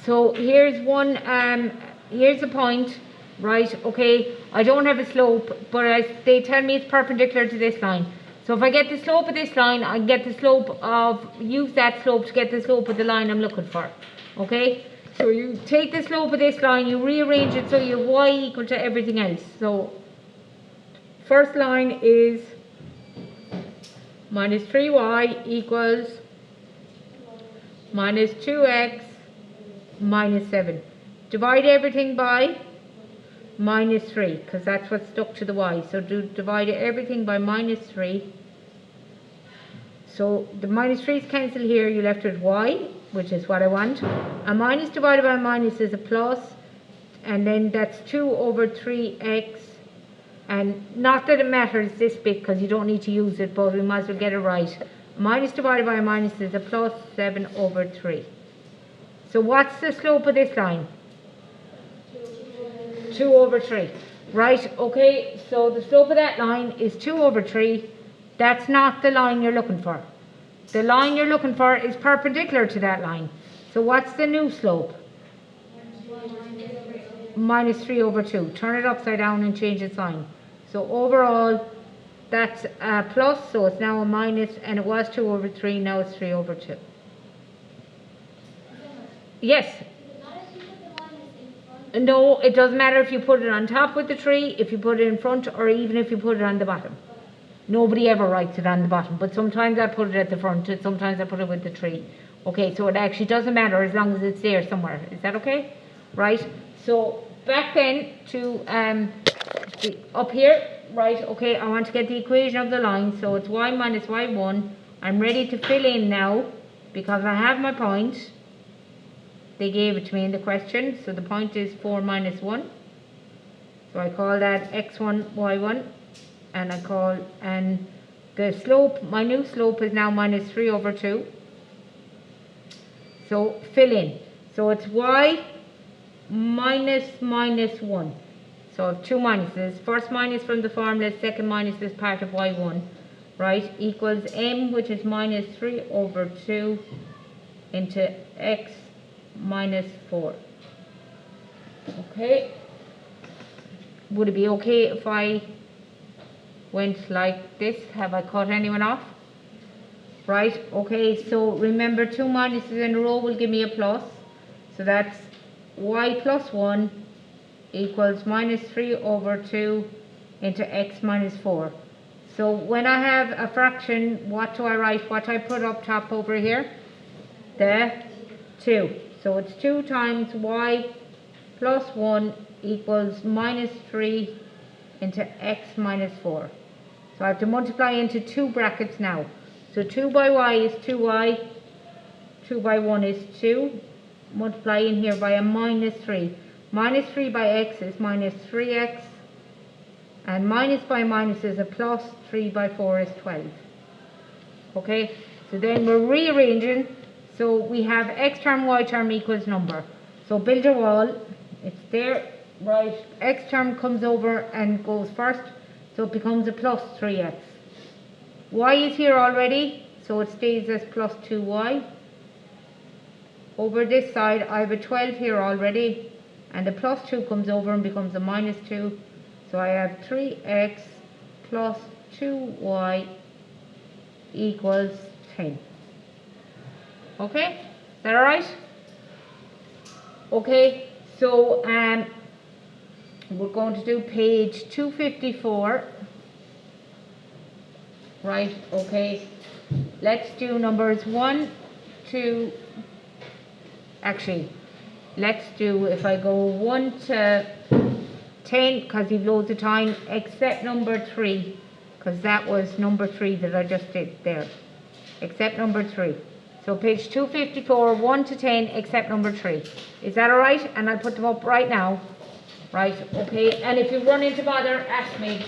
So here's one, here's a point, right? Okay, I don't have a slope, but they tell me it's perpendicular to this line. So if I get the slope of this line, I get the slope of, use that slope to get the slope of the line I'm looking for. Okay, so you take the slope of this line, you rearrange it so you have y equal to everything else. So first line is minus 3y equals minus 2x minus 7. Divide everything by minus 3, because that's what's stuck to the y. So divide everything by minus 3. So the minus 3's cancel here, you're left with y, which is what I want. A minus divided by a minus is a plus, and then that's 2 over 3x. And not that it matters this bit, because you don't need to use it, but we might as well get it right. A minus divided by a minus is a plus 7 over 3. So what's the slope of this line? 2 over 3. Right, okay, so the slope of that line is 2 over 3. That's not the line you're looking for. The line you're looking for is perpendicular to that line. So what's the new slope? Minus 3 over 2. Turn it upside down and change its sign. So overall, that's a plus, so it's now a minus, and it was 2 over 3, now it's 3 over 2. Yes? No, it doesn't matter if you put it on top with the 3, if you put it in front, or even if you put it on the bottom. Nobody ever writes it on the bottom, but sometimes I put it at the front, and sometimes I put it with the 3. Okay, so it actually doesn't matter as long as it's there somewhere. Is that okay? Right, so back then to up here, right, okay, I want to get the equation of the line, so it's y minus y1. I'm ready to fill in now, because I have my point. They gave it to me in the question, so the point is 4 minus 1. So I call that x1, y1, and the slope, my new slope is now minus 3 over 2. So fill in. So it's y minus 1. So I have two minuses. First minus from the formula, second minus is part of y1, right, equals m, which is minus 3 over 2 into x minus 4. Okay, would it be okay if I went like this? Have I cut anyone off? Right, okay, so remember 2 minuses in a row will give me a plus, so that's y plus 1 equals minus 3 over 2 into x minus 4. So when I have a fraction, what do I write? What do I put up top over here? The 2. So it's 2 times y plus 1 equals minus 3 into x minus 4. So I have to multiply into 2 brackets now. So 2 by y is 2y, 2 by 1 is 2. Multiply in here by a minus 3. Minus 3 by x is minus 3x. And minus by minus is a plus, 3 by 4 is 12. Okay, so then we're rearranging. So we have x term, y term equals number. So build a wall, it's there, right, x term comes over and goes first, so it becomes a plus 3x. Y is here already, so it stays as plus 2y. Over this side, I have a 12 here already, and the plus 2 comes over and becomes a minus 2. So I have 3x plus 2y equals 10. Okay, is that alright? Okay, so we're going to do page 254. Right, okay, let's do numbers 1, 2, actually, let's do, if I go 1 to 10, because you've loads of time, except number 3, because that was number 3 that I just did there, except number 3. So page 254, 1 to 10, except number 3. Is that alright? And I'll put them up right now. Right, okay, and if you run into bother, ask me.